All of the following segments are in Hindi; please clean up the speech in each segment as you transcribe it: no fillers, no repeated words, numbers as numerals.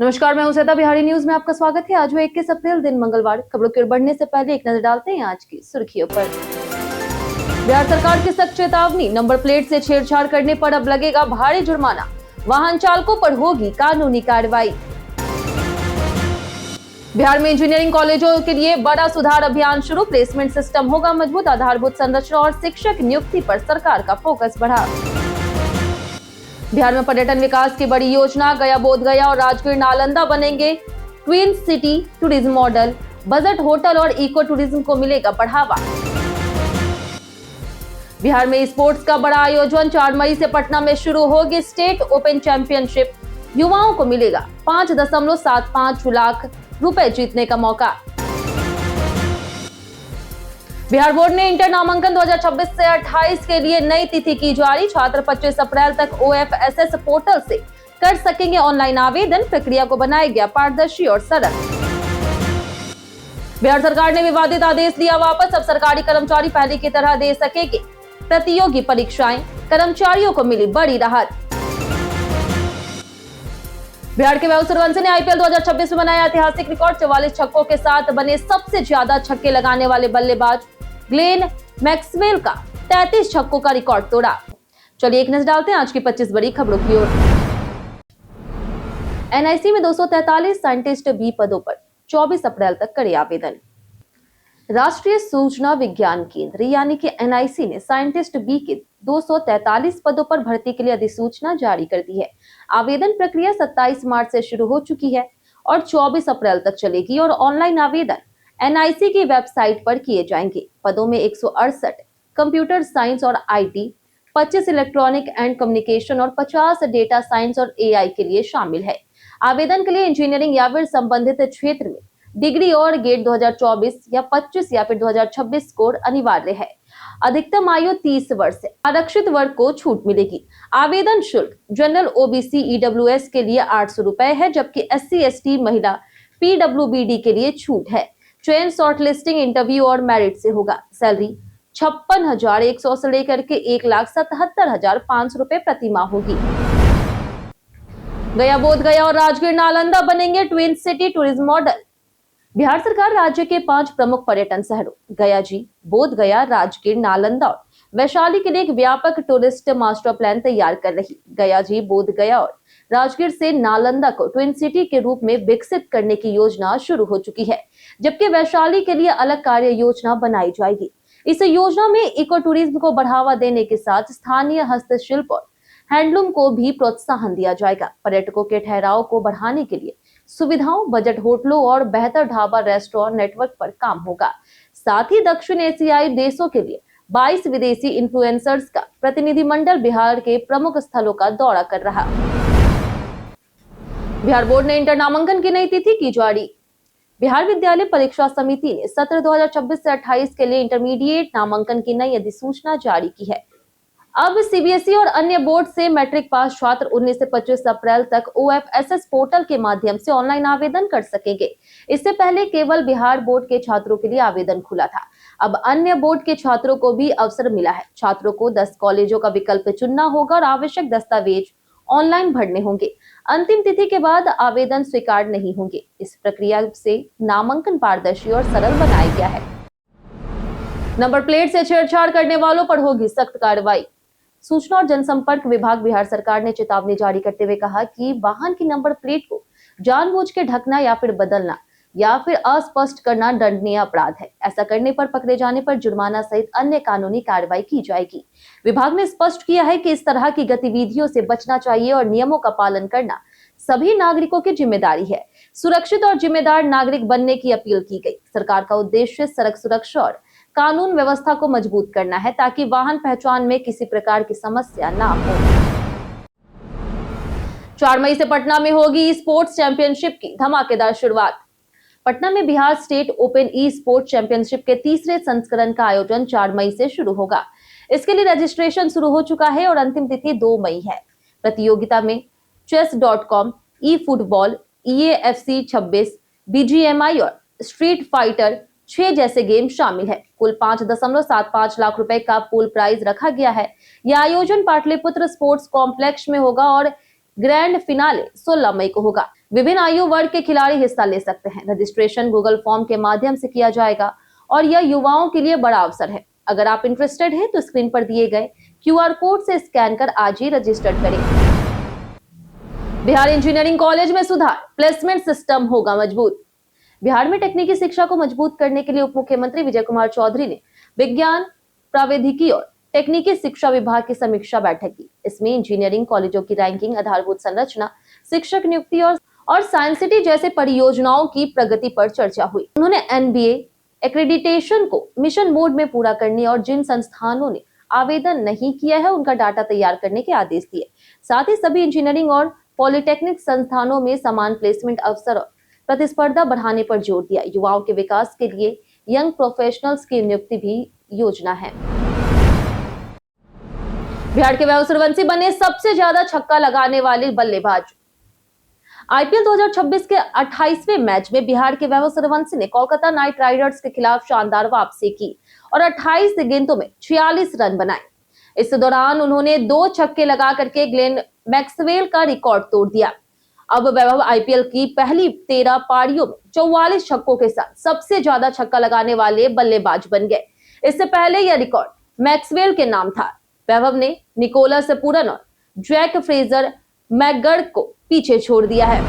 नमस्कार, मैं हूं श्वेता। बिहारी न्यूज में आपका स्वागत है। आज 21 अप्रैल दिन मंगलवार। खबरों की ओर बढ़ने से पहले एक नजर डालते हैं आज की सुर्खियों पर। बिहार सरकार की सख्त चेतावनी, नंबर प्लेट से छेड़छाड़ करने पर अब लगेगा भारी जुर्माना, वाहन चालकों पर होगी कानूनी कार्रवाई। बिहार में इंजीनियरिंग कॉलेजों के लिए बड़ा सुधार अभियान शुरू, प्लेसमेंट सिस्टम होगा मजबूत, आधारभूत संरचना और शिक्षक नियुक्ति पर सरकार का फोकस बढ़ा। बिहार में पर्यटन विकास की बड़ी योजना, गया, बोधगया और राजगीर नालंदा बनेंगे twin city tourism model, budget hotel और इको टूरिज्म को मिलेगा बढ़ावा। बिहार में स्पोर्ट्स का बड़ा आयोजन, 4 मई से पटना में शुरू होगी स्टेट ओपन चैंपियनशिप, युवाओं को मिलेगा 5.75 लाख रुपए जीतने का मौका। बिहार बोर्ड ने इंटर नामांकन 2026 से 28 के लिए नई तिथि की जारी, छात्र 25 अप्रैल तक OFSS पोर्टल से कर सकेंगे ऑनलाइन आवेदन, प्रक्रिया को बनाया गया पारदर्शी और सरल। बिहार सरकार ने विवादित आदेश लिया वापस, अब सरकारी कर्मचारी पहले की तरह दे सकेंगे प्रतियोगी परीक्षाएं, कर्मचारियों को मिली बड़ी राहत। बिहार के वैभव सूर्यवंशी ने IPL 2026 में बनाया ऐतिहासिक रिकॉर्ड, 44 छक्कों के साथ बने सबसे ज्यादा छक्के लगाने वाले बल्लेबाज ग्लेन मैक्सवेल का 33 छक्कों का रिकॉर्ड तोड़ा। चलिए एक नजर डालते हैं आज की 25 बड़ी खबरों की ओर। NIC में 243 साइंटिस्ट बी पदों पर 24 अप्रैल तक करे आवेदन। राष्ट्रीय सूचना विज्ञान केंद्र यानी कि NIC ने साइंटिस्ट बी के 243 पदों पर भर्ती के लिए अधिसूचना जारी कर दी है। आवेदन प्रक्रिया 27 मार्च से शुरू हो चुकी है और 24 अप्रैल तक चलेगी और ऑनलाइन आवेदन NIC की वेबसाइट पर किए जाएंगे। पदों में 168 कंप्यूटर साइंस और IT, 25 इलेक्ट्रॉनिक एंड कम्युनिकेशन और 50 डेटा साइंस और AI के लिए शामिल है। आवेदन के लिए इंजीनियरिंग या फिर संबंधित क्षेत्र में डिग्री और गेट 2024 या 25 या फिर 2026 स्कोर अनिवार्य है। अधिकतम आयु 30 वर्ष है। आरक्षित वर्ग को छूट मिलेगी। आवेदन शुल्क जनरल OBC EWS के लिए 800 रुपए है, जबकि SC ST महिला PWBD के लिए छूट है। चयन शॉर्टलिस्टिंग, इंटरव्यू और मेरिट से होगा। सैलरी 56,100 से लेकर के 1,77,500 रुपए प्रति माह होगी। गया, बोधगया और राजगीर नालंदा बनेंगे twin city tourism model. Bihar सरकार राज्य के 5 प्रमुख पर्यटन शहरों गया जी, बोधगया, राजगीर, नालंदा और वैशाली के लिए एक व्यापक टूरिस्ट मास्टर प्लान तैयार कर रही। गया जी, बोधगया और राजगीर से नालंदा को ट्विन सिटी के रूप में विकसित करने की योजना शुरू हो चुकी है, जबकि वैशाली के लिए अलग कार्य योजना बनाई जाएगी। इस योजना में इको टूरिज्म को बढ़ावा देने के साथ स्थानीय हस्तशिल्प और हैंडलूम को भी प्रोत्साहन दिया जाएगा। पर्यटकों के ठहराव को बढ़ाने के लिए सुविधाओं, बजट होटलों और बेहतर ढाबा रेस्टोरेंट नेटवर्क पर काम होगा। साथ ही दक्षिण एशियाई देशों के लिए 22 विदेशी इन्फ्लुएंसर्स का प्रतिनिधिमंडल बिहार के प्रमुख स्थलों का दौरा कर रहा। बिहार बोर्ड ने इंटर नामांकन की नई तिथि की जारी। बिहार विद्यालय परीक्षा समिति ने सत्र 2026 से 28 के लिए इंटरमीडिएट नामांकन की नई अधिसूचना जारी की है। अब CBSE और अन्य बोर्ड से मैट्रिक पास छात्र 19 से 25 अप्रैल तक OFSS पोर्टल के माध्यम से ऑनलाइन आवेदन कर सकेंगे। इससे पहले केवल बिहार बोर्ड के छात्रों के लिए आवेदन खुला था। अब अन्य बोर्ड के छात्रों को भी अवसर मिला है। छात्रों को 10 कॉलेजों का विकल्प चुनना होगा और आवश्यक दस्तावेज ऑनलाइन भरने होंगे। अंतिम तिथि के बाद आवेदन स्वीकार नहीं होंगे। इस प्रक्रिया से नामांकन पारदर्शी और सरल बनाया गया है। नंबर प्लेट से छेड़छाड़ करने वालों पर होगी सख्त कार्रवाई। सूचना और जनसंपर्क विभाग बिहार सरकार ने चेतावनी जारी करते हुए कहा कि वाहन की नंबर प्लेट को जानबूझ के ढकना या फिर बदलना या फिर अस्पष्ट करना दंडनीय अपराध है। ऐसा करने पर पकड़े जाने पर जुर्माना सहित अन्य कानूनी कार्रवाई की जाएगी। विभाग ने स्पष्ट किया है कि इस तरह की गतिविधियों से बचना चाहिए और नियमों का पालन करना सभी नागरिकों की जिम्मेदारी है। सुरक्षित और जिम्मेदार नागरिक बनने की अपील की गई। सरकार का उद्देश्य सड़क सुरक्षा और कानून व्यवस्था को मजबूत करना है ताकि वाहन पहचान में किसी प्रकार की समस्या ना हो। 4 मई से पटना में होगी स्पोर्ट्स चैंपियनशिप की धमाकेदार शुरुआत। पटना में Bihar state open sports championship के तीसरे संस्करण का आयोजन 4 मई से शुरू होगा। इसके लिए रजिस्ट्रेशन शुरू हो चुका है और अंतिम तिथि 2 मई है। प्रतियोगिता में chess.com, eFootball, EAFC 26, BGMI और स्ट्रीट फाइटर 6 जैसे गेम शामिल है। कुल 5.75 लाख रुपए का पूल प्राइज रखा गया है। यह आयोजन पाटलिपुत्र स्पोर्ट्स कॉम्प्लेक्स में होगा और ग्रैंड फिनाले 16 मई को होगा। विभिन्न आयु वर्ग के खिलाड़ी हिस्सा ले सकते हैं। रजिस्ट्रेशन गूगल फॉर्म के माध्यम से किया जाएगा और यह युवाओं के लिए बड़ा अवसर है। अगर आप इंटरेस्टेड हैं तो स्क्रीन पर दिए गए QR कोड से स्कैन कर आज ही रजिस्टर करें। बिहार इंजीनियरिंग कॉलेज में सुधार, प्लेसमेंट सिस्टम होगा मजबूत। बिहार में तकनीकी शिक्षा को मजबूत करने के लिए उप मुख्यमंत्री विजय कुमार चौधरी ने विज्ञान, प्रौद्योगिकी और तकनीकी शिक्षा विभाग की समीक्षा बैठक की। इसमें इंजीनियरिंग कॉलेजों की रैंकिंग, आधारभूत संरचना, शिक्षक नियुक्ति और साइंस सिटी जैसे परियोजनाओं की प्रगति पर चर्चा हुई। उन्होंने NBA एक्रेडिटेशन को मिशन मोड में पूरा करने और जिन संस्थानों ने आवेदन नहीं किया है उनका डाटा तैयार करने के आदेश दिए। साथ ही सभी इंजीनियरिंग और पॉलिटेक्निक संस्थानों में समान प्लेसमेंट अवसर और प्रतिस्पर्धा बढ़ाने पर जोर दिया। युवाओं के विकास के लिए यंग प्रोफेशनल्स की नियुक्ति भी योजना है। बिहार के वैभव सूर्यवंशी बने सबसे ज्यादा छक्का लगाने वाले बल्लेबाज। IPL 2026 के 28वें मैच में बिहार के वैभव सूर्यवंशी ने कोलकाता नाइट राइडर्स के खिलाफ शानदार वापसी की और 28 गेंदों में 46 रन बनाए। इस दौरान उन्होंने 2 छक्के लगा करके ग्लेन मैक्सवेल का रिकॉर्ड तोड़ दिया। अब वैभव IPL की पहली 13 पारियों में 44 छक्कों के साथ सबसे ज्यादा छक्का लगाने वाले बल्लेबाज बन गए। इससे पहले यह रिकॉर्ड मैक्सवेल के नाम था। वैभव ने निकोलस पूरन और जैक फ्रेजर मैकगर्ड को पीछे छोड़ दिया है।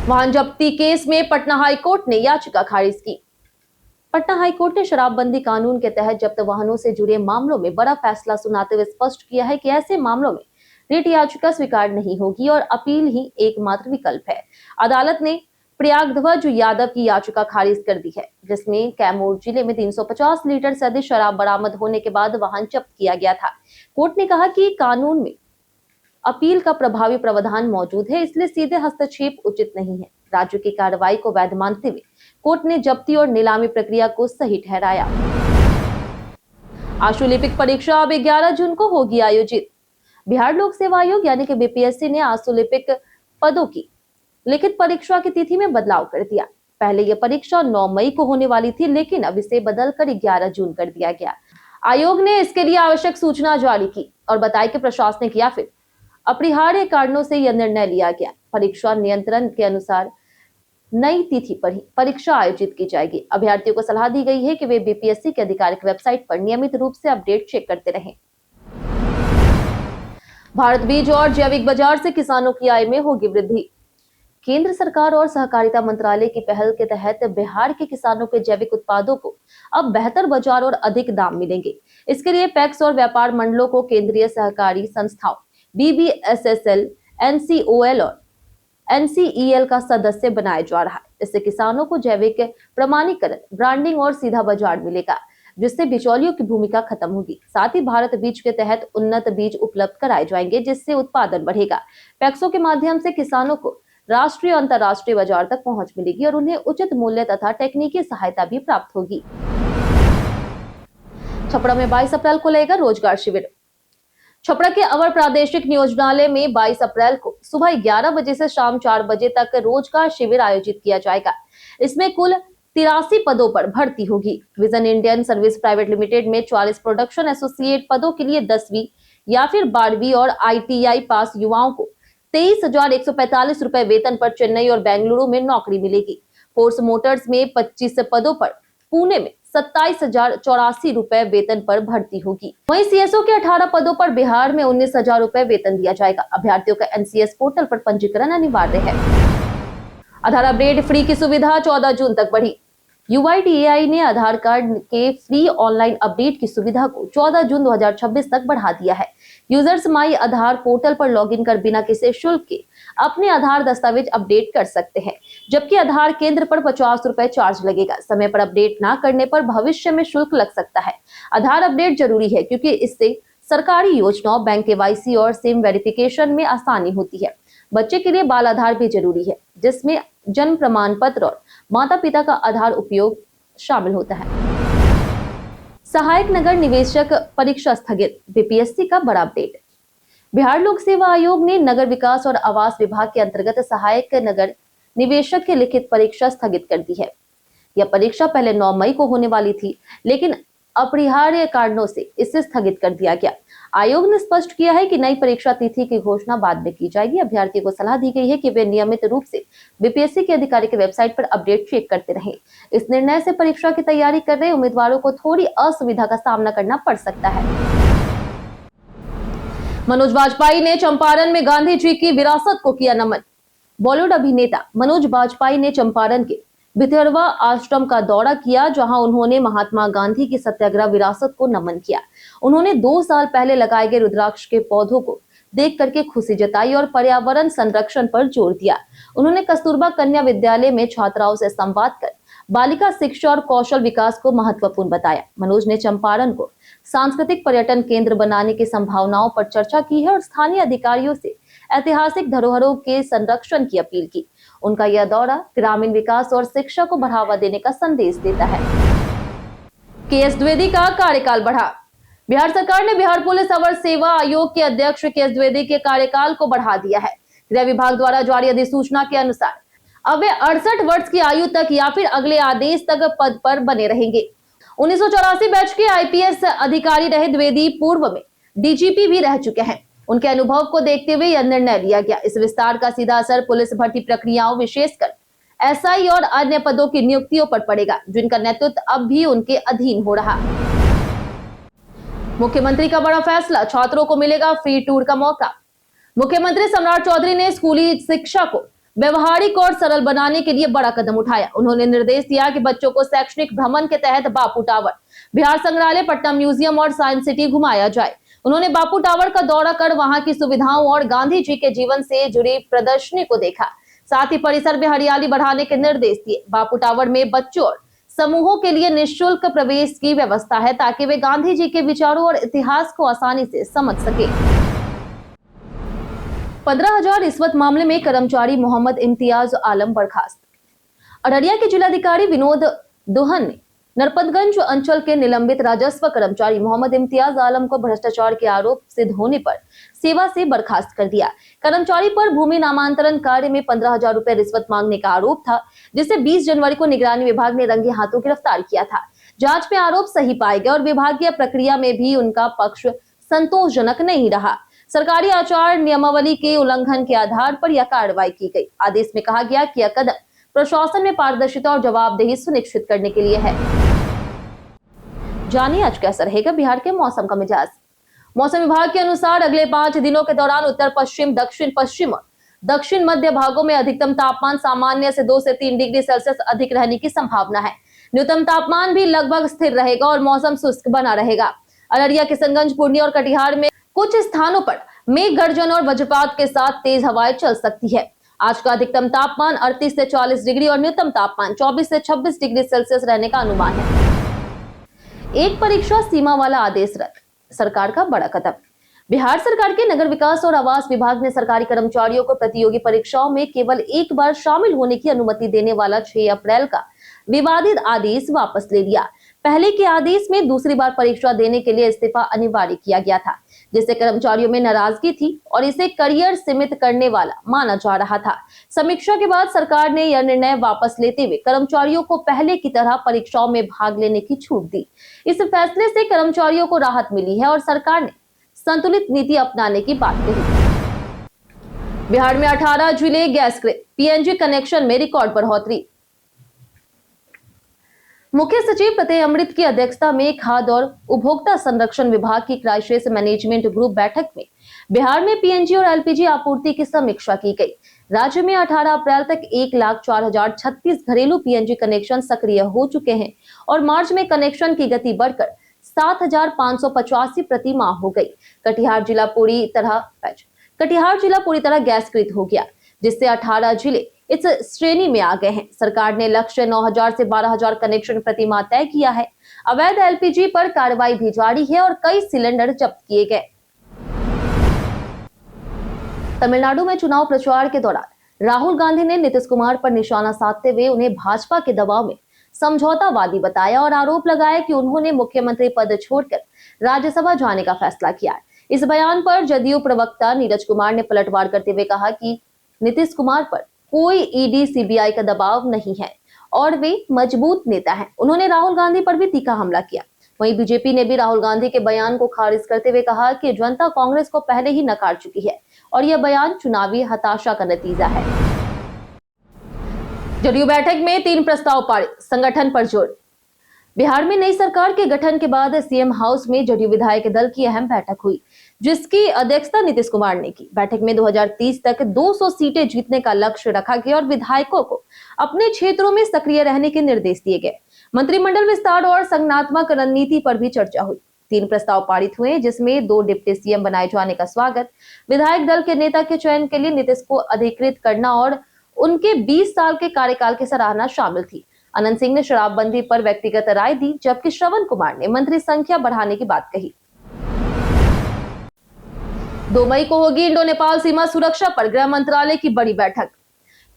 वाहन जब्ती केस में पटना हाईकोर्ट ने याचिका खारिज की। पटना हाईकोर्ट ने शराबबंदी कानून के तहत जब्त वाहनों से जुड़े मामलों में बड़ा फैसला सुनाते हुए स्पष्ट किया है कि ऐसे मामलों में रिट याचिका स्वीकार नहीं होगी और अपील ही एकमात्र विकल्प है। अदालत ने प्रयागध्वज यादव की याचिका खारिज कर दी है, जिसमें कैमूर जिले में 350 लीटर से अधिक शराब बरामद होने के बाद वाहन जब्त किया गया था। कोर्ट ने कहा कि कानून में अपील का प्रभावी प्रावधान मौजूद है, इसलिए सीधे हस्तक्षेप उचित नहीं है। राज्य की कार्रवाई को वैध मानते हुए कोर्ट ने जब्ती और नीलामी प्रक्रिया को सही ठहराया। आशुलिपिक परीक्षा अब 11 जून को होगी आयोजित। बिहार लोक सेवा आयोग यानी कि BPSC ने आशुलिपिक पदों की लिखित परीक्षा की तिथि में बदलाव कर दिया। पहले यह परीक्षा 9 मई को होने वाली थी, लेकिन अब इसे बदलकर 11 जून कर दिया गया। आयोग ने इसके लिए आवश्यक सूचना जारी की और बताया कि प्रशासनिक या फिर अपरिहार्य कारणों से यह निर्णय लिया गया। परीक्षा नियंत्रण के अनुसार नई तिथि पर ही परीक्षा आयोजित की जाएगी। अभ्यर्थियों को सलाह दी गई है कि वे BPSC की आधिकारिक वेबसाइट पर नियमित रूप से अपडेट चेक करते रहें। भारत बीज और जैविक बाजार से किसानों की आय में होगी वृद्धि। केंद्र सरकार और सहकारिता मंत्रालय की पहल के तहत बिहार के किसानों के जैविक उत्पादों को अब बेहतर बाजार और अधिक दाम मिलेंगे। इसके लिए पैक्स और व्यापार मंडलों को केंद्रीय सहकारी संस्थाओं BBSSL, NCOL और NCEL का सदस्य बनाया जा रहा है। इससे किसानों को जैविक प्रमाणीकरण, ब्रांडिंग और सीधा बाजार मिलेगा, जिससे बिचौलियों की भूमिका खत्म होगी। साथ ही भारत बीज के तहत उन्नत बीज उपलब्ध कराए जाएंगे, जिससे उत्पादन बढ़ेगा। पैक्सों के माध्यम से किसानों को राष्ट्रीय और अंतर्राष्ट्रीय बाजार तक पहुंच मिलेगी और उन्हें उचित मूल्य तथा तकनीकी सहायता भी प्राप्त होगी। छपरा में 22 अप्रैल को लगेगा रोजगार शिविर। छपरा के अवर प्रादेशिक नियोजनालय में 22 अप्रैल को सुबह 11 बजे से शाम 4 बजे तक रोजगार शिविर आयोजित किया जाएगा। इसमें कुल 83 पदों पर भर्ती होगी। Vision Indian service private limited में 44 प्रोडक्शन एसोसिएट पदों के लिए 10वीं या फिर 12वीं और ITI पास युवाओं को 23,145 रुपए वेतन पर चेन्नई और बेंगलुरु में नौकरी मिलेगी। फोर्स मोटर्स में 25 पदों पर, पुणे में 27,084 रुपए वेतन पर भर्ती होगी। वहीं CSO के 18 पदों पर बिहार में 19,000 रुपए वेतन दिया जाएगा। अभ्यर्थियों का NCS पोर्टल पर पंजीकरण अनिवार्य है। आधार अपडेट फ्री की सुविधा 14 जून तक बढ़ी। UIDAI ने आधार कार्ड के फ्री ऑनलाइन अपडेट की सुविधा को 14 जून 2026 तक बढ़ा दिया है। यूजर्स माई आधार पोर्टल पर लॉगिन कर बिना किसी शुल्क के अपने आधार दस्तावेज अपडेट कर सकते हैं, जबकि आधार केंद्र पर 50 रुपए चार्ज लगेगा। समय पर अपडेट ना करने पर भविष्य में शुल्क लग सकता है। आधार अपडेट जरूरी है क्योंकि इससे सरकारी योजनाओं, बैंक KYC और सिम वेरिफिकेशन में आसानी होती है। बच्चे के लिए बाल आधार भी जरूरी है, जिसमें जन्म प्रमाण पत्र और माता पिता का आधार उपयोग शामिल होता है। सहायक नगर निवेशक परीक्षा स्थगित, BPSC का बड़ा अपडेट। बिहार लोक सेवा आयोग ने नगर विकास और आवास विभाग के अंतर्गत सहायक नगर निवेशक की लिखित परीक्षा स्थगित कर दी है। यह परीक्षा पहले 9 मई को होने वाली थी, लेकिन अपरिहार्य कारणों से इसे स्थगित कर दिया गया। आयोग ने स्पष्ट किया है कि नई परीक्षा तिथि की घोषणा बाद में की जाएगी। अभ्यर्थियों को सलाह दी गई है कि वे नियमित रूप से बीपीएससी के अधिकारी के वेबसाइट पर अपडेट चेक करते रहें। इस निर्णय से परीक्षा की तैयारी कर रहे उम्मीदवारों को थोड़ी असुविधा का सामना करना पड़ सकता है। मनोज वाजपेयी ने चंपारण में गांधी जी की विरासत को किया नमन। बॉलीवुड अभिनेता मनोज वाजपेयी ने चंपारण के भितरवा आश्रम का दौरा किया, जहां उन्होंने महात्मा गांधी की सत्याग्रह विरासत को नमन किया। उन्होंने 2 साल पहले लगाए गए रुद्राक्ष के पौधों को देख करके खुशी जताई और पर्यावरण संरक्षण पर जोर दिया। उन्होंने कस्तूरबा कन्या विद्यालय में छात्राओं से संवाद कर बालिका शिक्षा और कौशल विकास को महत्वपूर्ण बताया। मनोज ने चंपारण को सांस्कृतिक पर्यटन केंद्र बनाने की संभावनाओं पर चर्चा की है और स्थानीय अधिकारियों से ऐतिहासिक धरोहरों के संरक्षण की अपील की। उनका यह दौरा ग्रामीण विकास और शिक्षा को बढ़ावा देने का संदेश देता है। केएस द्विवेदी का कार्यकाल बढ़ा। बिहार सरकार ने बिहार पुलिस अवर सेवा आयोग के अध्यक्ष केएस द्विवेदी के कार्यकाल को बढ़ा दिया है। गृह विभाग द्वारा जारी अधिसूचना के अनुसार अब वे 68 वर्ष की आयु तक या फिर अगले आदेश तक पद पर बने रहेंगे। 1984 बैच के आईपीएस अधिकारी रहे द्विवेदी पूर्व में डीजीपी भी रह चुके हैं। उनके अनुभव को देखते हुए यह निर्णय लिया गया। इस विस्तार का सीधा असर पुलिस भर्ती प्रक्रियाओं, विशेषकर एसआई और अन्य पदों की नियुक्तियों पर पड़ेगा, जिनका नेतृत्व अब भी उनके अधीन हो रहा। मुख्यमंत्री का बड़ा फैसला, छात्रों को मिलेगा फ्री टूर का मौका। मुख्यमंत्री सम्राट चौधरी ने स्कूली शिक्षा को व्यवहारिक और सरल बनाने के लिए बड़ा कदम उठाया। उन्होंने निर्देश दिया कि बच्चों को शैक्षणिक भ्रमण के तहत बापू टावर, बिहार संग्रहालय, पटना म्यूजियम और साइंस सिटी घुमाया जाए। उन्होंने बापू टावर का दौरा कर वहां की सुविधाओं और गांधी जी के जीवन से जुड़ी प्रदर्शनी को देखा। साथ ही परिसर में हरियाली बढ़ाने के निर्देश दिए। बापू टावर में बच्चों और समूहों के लिए निःशुल्क प्रवेश की व्यवस्था है, ताकि वे गांधी जी के विचारों और इतिहास को आसानी से समझ सके। 15,000 रिश्वत मामले में कर्मचारी मोहम्मद इम्तियाज आलम बर्खास्त। अररिया के जिलाधिकारी विनोद दुहन ने नरपतगंज अंचल के निलंबित राजस्व कर्मचारी मोहम्मद इम्तियाज आलम को भ्रष्टाचार के आरोप सिद्ध होने पर सेवा से बर्खास्त कर दिया। कर्मचारी पर भूमि नामांतरण कार्य में 15,000 रुपए रिश्वत मांगने का आरोप था, जिसे 20 जनवरी को निगरानी विभाग ने रंगे हाथों गिरफ्तार किया था। जांच में आरोप सही पाए गए और विभागीय प्रक्रिया में भी उनका पक्ष संतोषजनक नहीं रहा। सरकारी आचार नियमावली के उल्लंघन के आधार पर यह कार्रवाई की गई। आदेश में कहा गया कि यह कदम प्रशासन में पारदर्शिता और जवाबदेही सुनिश्चित करने के लिए है। जानिए आज कैसा रहेगा बिहार के मौसम का मिजाज। मौसम विभाग के अनुसार अगले 5 दिनों के दौरान उत्तर पश्चिम, दक्षिण पश्चिम और दक्षिण मध्य भागों में अधिकतम तापमान सामान्य से 2 से 3 डिग्री सेल्सियस अधिक रहने की संभावना है। न्यूनतम तापमान भी लगभग स्थिर रहेगा और मौसम शुष्क बना रहेगा। अररिया, किशनगंज, पूर्णिया और कटिहार में कुछ स्थानों पर मेघ गर्जन और वज्रपात के साथ तेज हवाएं चल सकती है। आज का अधिकतम तापमान 38 से 40 डिग्री और न्यूनतम तापमान 24 से 26 डिग्री सेल्सियस रहने का अनुमान है। एक परीक्षा सीमा वाला आदेश रद्द, सरकार का बड़ा कदम। बिहार सरकार के नगर विकास और आवास विभाग ने सरकारी कर्मचारियों को प्रतियोगी परीक्षाओं में केवल एक बार शामिल होने की अनुमति देने वाला 6 अप्रैल का विवादित आदेश वापस ले लिया। पहले के आदेश में दूसरी बार परीक्षा देने के लिए इस्तीफा अनिवार्य किया गया था, जिससे कर्मचारियों में नाराजगी थी और इसे करियर सीमित करने वाला माना जा रहा था। समीक्षा के बाद सरकार ने यह निर्णय वापस लेते हुए कर्मचारियों को पहले की तरह परीक्षाओं में भाग लेने की छूट दी। इस फैसले से कर्मचारियों को राहत मिली है और सरकार ने संतुलित नीति अपनाने की बात कही। बिहार में 18 जिले गैसकृत, पीएनजी कनेक्शन में रिकॉर्ड बढ़ोतरी। मुख्य सचिव प्रत्यय अमृत की अध्यक्षता में खाद्य और उपभोक्ता संरक्षण विभाग की क्राइसिस मैनेजमेंट ग्रुप बैठक में बिहार में पीएनजी और एलपीजी आपूर्ति की समीक्षा की गई। राज्य में 18 अप्रैल तक 1,04,036 घरेलू पीएनजी कनेक्शन सक्रिय हो चुके हैं और मार्च में कनेक्शन की गति बढ़कर 7,585 प्रति माह हो गई। कटिहार जिला पूरी तरह गैसकृत हो गया, जिससे 18 जिले इस श्रेणी में आ गए हैं। सरकार ने लक्ष्य 9,000 से 12,000 कनेक्शन प्रति माह तय किया है। अवैध एलपीजी पर कार्रवाई भी जारी है और कई सिलेंडर जब्त किए गए। तमिलनाडु में चुनाव प्रचार के दौरान राहुल गांधी ने नीतीश कुमार पर निशाना साधते हुए उन्हें भाजपा के दबाव में समझौतावादी बताया और आरोप लगाया कि उन्होंने मुख्यमंत्री पद छोड़कर राज्यसभा जाने का फैसला किया। इस बयान पर जदयू प्रवक्ता नीरज कुमार ने पलटवार करते हुए कहा कि नीतीश कुमार पर कोई ईडी सीबीआई का दबाव नहीं है और वे मजबूत नेता हैं। उन्होंने राहुल गांधी पर भी तीखा हमला किया। वहीं बीजेपी ने भी राहुल गांधी के बयान को खारिज करते हुए कहा कि जनता कांग्रेस को पहले ही नकार चुकी है और यह बयान चुनावी हताशा का नतीजा है। जदयू बैठक में 3 प्रस्ताव पारित, संगठन पर जोर। बिहार में नई सरकार के गठन के बाद सीएम हाउस में जदयू विधायक दल की अहम बैठक हुई, जिसकी अध्यक्षता नीतीश कुमार ने की। बैठक में 2030 तक 200 सीटें जीतने का लक्ष्य रखा गया और विधायकों को अपने क्षेत्रों में सक्रिय रहने के निर्देश दिए गए। मंत्रिमंडल विस्तार और संगठनात्मक रणनीति पर भी चर्चा हुई। 3 प्रस्ताव पारित हुए, जिसमें 2 डिप्टी सीएम बनाए जाने का स्वागत, विधायक दल के नेता के चयन के लिए नीतीश को अधिकृत करना और उनके 20 साल के कार्यकाल की सराहना शामिल थी। अनंत सिंह ने शराबबंदी पर व्यक्तिगत राय दी, जबकि श्रवण कुमार ने मंत्री संख्या बढ़ाने की बात कही। 2 मई को होगी इंडो नेपाल सीमा सुरक्षा पर गृह मंत्रालय की बड़ी बैठक।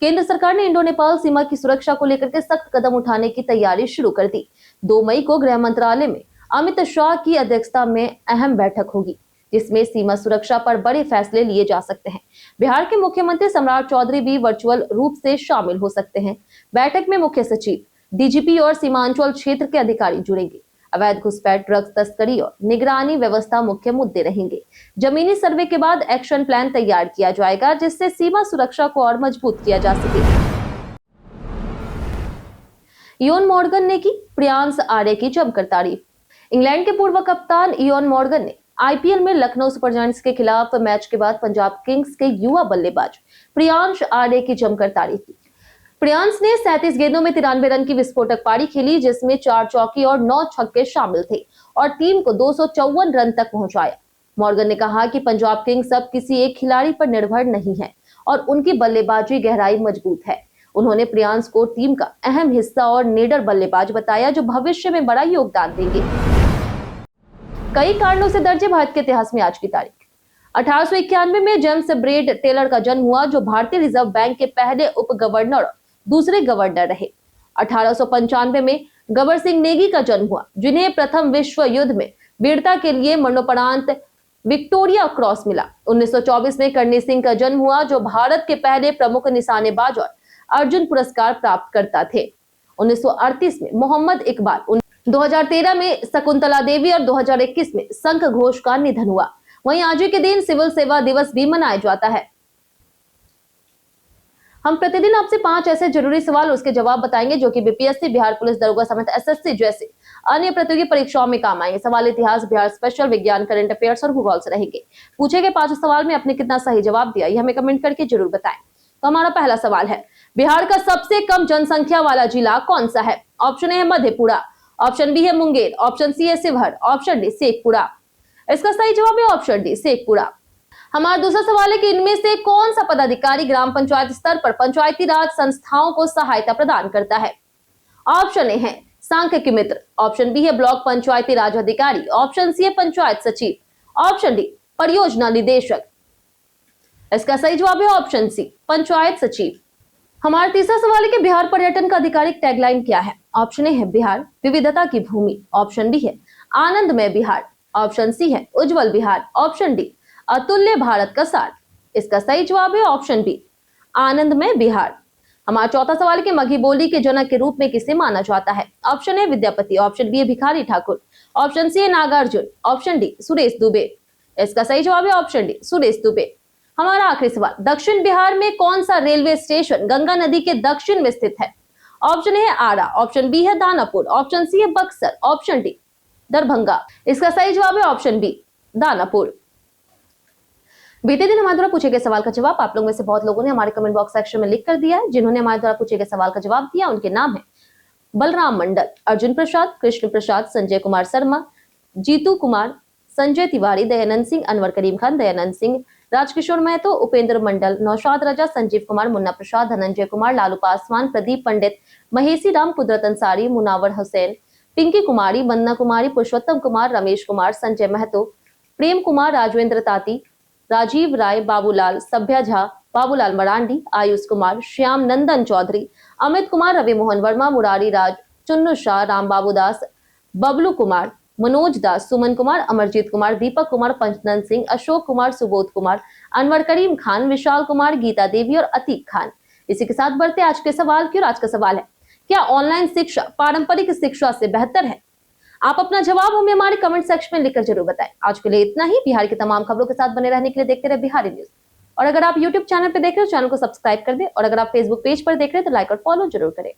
केंद्र सरकार ने इंडो नेपाल सीमा की सुरक्षा को लेकर के सख्त कदम उठाने की तैयारी शुरू कर दी। 2 मई को गृह मंत्रालय में अमित शाह की अध्यक्षता में अहम बैठक होगी, जिसमें सीमा सुरक्षा पर बड़े फैसले लिए जा सकते हैं। बिहार के मुख्यमंत्री सम्राट चौधरी भी वर्चुअल रूप से शामिल हो सकते हैं। बैठक में मुख्य सचिव, डीजीपी और सीमांचल क्षेत्र के अधिकारी जुड़ेंगे। अवैध घुसपैठ, ड्रग्स तस्करी और निगरानी व्यवस्था मुख्य मुद्दे रहेंगे। जमीनी सर्वे के बाद एक्शन प्लान तैयार किया जाएगा, जिससे सीमा सुरक्षा को और मजबूत किया जा सके। इयोन मॉर्गन ने की प्रियांश आर्य की जमकर तारीफ। इंग्लैंड के पूर्व कप्तान इयोन मॉर्गन ने आईपीएल में लखनऊ सुपर जायंट्स के खिलाफ मैच के बाद पंजाब किंग्स के युवा बल्लेबाज प्रियांश आर्य की जमकर तारीफ की। प्रियांश ने 37 गेंदों में 93 रन की विस्फोटक पारी खेली, जिसमें 4 चौके और 9 छक्के शामिल थे और टीम को 254 रन तक पहुंचाया। मॉर्गन ने कहा कि पंजाब किंग्स अब किसी एक खिलाड़ी पर निर्भर नहीं है और उनकी बल्लेबाजी गहराई मजबूत है। उन्होंने प्रियांश को टीम का अहम हिस्सा और निडर बल्लेबाज बताया, जो भविष्य में बड़ा योगदान देंगे। कई कारणों से दर्ज है भारत के इतिहास में आज की तारीख। 1891 में जेम्स ब्रेड टेलर का जन्म हुआ, जो भारतीय रिजर्व बैंक के पहले उप गवर्नर और दूसरे गवर्नर रहे। 1895 में गबर सिंह नेगी का जन्म हुआ, जिन्हें प्रथम विश्व युद्ध में वीरता के लिए मरणोपरांत विक्टोरिया क्रॉस मिला। 1924 में करणी सिंह का जन्म हुआ, जो भारत के पहले प्रमुख निशानेबाज और अर्जुन पुरस्कार प्राप्त करता थे। 1938 में मोहम्मद इकबाल, 2013 में शकुंतला देवी और 2021 में शंख घोष का निधन हुआ। वहीं आज के दिन सिविल सेवा दिवस भी मनाया जाता है। हम प्रतिदिन आपसे 5 ऐसे जरूरी सवाल उसके जवाब बताएंगे, जो कि बीपीएससी, बिहार पुलिस दरोगा समेत एसएससी जैसे अन्य प्रतियोगी परीक्षाओं में काम आएंगे। सवाल इतिहास, बिहार स्पेशल, विज्ञान, करंट अफेयर्स और भूगोल से रहेंगे। पूछे गए 5 सवाल में आपने कितना सही जवाब दिया, ये हमें कमेंट करके जरूर बताएं। तो हमारा पहला सवाल है, बिहार का सबसे कम जनसंख्या वाला जिला कौन सा है? ऑप्शन ए है मधेपुरा, ऑप्शन बी है मुंगेर, ऑप्शन सी है शिवहर, ऑप्शन डी शेखपुरा। इसका सही जवाब है ऑप्शन डी शेखपुरा। हमारा दूसरा सवाल है कि इनमें से कौन सा पदाधिकारी ग्राम पंचायत स्तर पर पंचायती राज संस्थाओं को सहायता प्रदान करता है? ऑप्शन ए है सांख्यिकी मित्र, ऑप्शन बी है ब्लॉक पंचायती राज अधिकारी, ऑप्शन सी है पंचायत सचिव, ऑप्शन डी परियोजना निदेशक। इसका सही जवाब है ऑप्शन सी पंचायत सचिव। हमारा तीसरा सवाल है कि बिहार पर्यटन का आधिकारिक टैगलाइन क्या है? ऑप्शन ए है बिहार विविधता की भूमि, ऑप्शन बी है आनंदमय बिहार, ऑप्शन सी है उज्जवल बिहार, ऑप्शन डी अतुल्य भारत का सार। इसका सही जवाब है ऑप्शन बी आनंदमय बिहार। हमारा चौथा सवाल है कि मगही बोली के जनक के रूप में किसे माना जाता है? Option A Vidyapati, option B है भिखारी ठाकुर, ऑप्शन सी है नागार्जुन, ऑप्शन डी सुरेश दुबे। इसका सही जवाब है ऑप्शन डी सुरेश दुबे। हमारा आखिरी सवाल, दक्षिण बिहार में कौन सा रेलवे स्टेशन गंगा नदी के दक्षिण में स्थित है? ऑप्शन ए है आरा, ऑप्शन बी है दानापुर, ऑप्शन सी है बक्सर, ऑप्शन डी दरभंगा। इसका सही जवाब है ऑप्शन बी दानापुर। बीते दिन हमारे द्वारा पूछे गए सवाल का जवाब आप लोगों में से बहुत लोगों ने हमारे कमेंट बॉक्स सेक्शन में लिख कर दिया है। जिन्होंने हमारे द्वारा पूछे गए सवाल का जवाब दिया उनके नाम है बलराम मंडल, अर्जुन प्रसाद, कृष्ण प्रसाद, संजय कुमार शर्मा, जीतू कुमार, संजय तिवारी, दयानंद सिंह, अनवर करीम खान, दयानंद सिंह, राजकिशोर महतो, उपेंद्र मंडल, नौशाद राजा, संजीव कुमार, मुन्ना प्रसाद, धनंजय कुमार, लालू पासवान, प्रदीप पंडित, महेशी राम, कुदरत अंसारी, मुनावर हुसैन, पिंकी कुमारी, वंदना कुमारी, पुरुषोत्तम कुमार, रमेश कुमार, संजय महतो, प्रेम कुमार, राजवेंद्र ताती, राजीव राय, बाबूलाल, सभ्या झा, बाबूलाल मरांडी, आयुष कुमार, श्याम नंदन चौधरी, अमित कुमार, रवि मोहन वर्मा, मुरारी राज, चुन्नू शाह, राम बाबू दास, बबलू कुमार, मनोज दास, सुमन कुमार, अमरजीत कुमार, दीपक कुमार, पंचनंद सिंह, अशोक कुमार, सुबोध कुमार, अनवर करीम खान, विशाल कुमार, गीता देवी और अतीक खान। इसी के साथ बढ़ते आज के सवाल की। और आज का सवाल है, क्या ऑनलाइन शिक्षा पारंपरिक शिक्षा से बेहतर है? आप अपना जवाब हमें हमारे कमेंट सेक्शन में लिखकर जरूर बताएं। आज के लिए इतना ही। बिहार की तमाम खबरों के साथ बने रहने के लिए देखते रहे बिहारी न्यूज। और अगर आप यूट्यूब चैनल पर देख रहे हो, चैनल को सब्सक्राइब कर दे, और अगर आप फेसबुक पेज पर देख रहे हैं तो लाइक और फॉलो जरूर करें।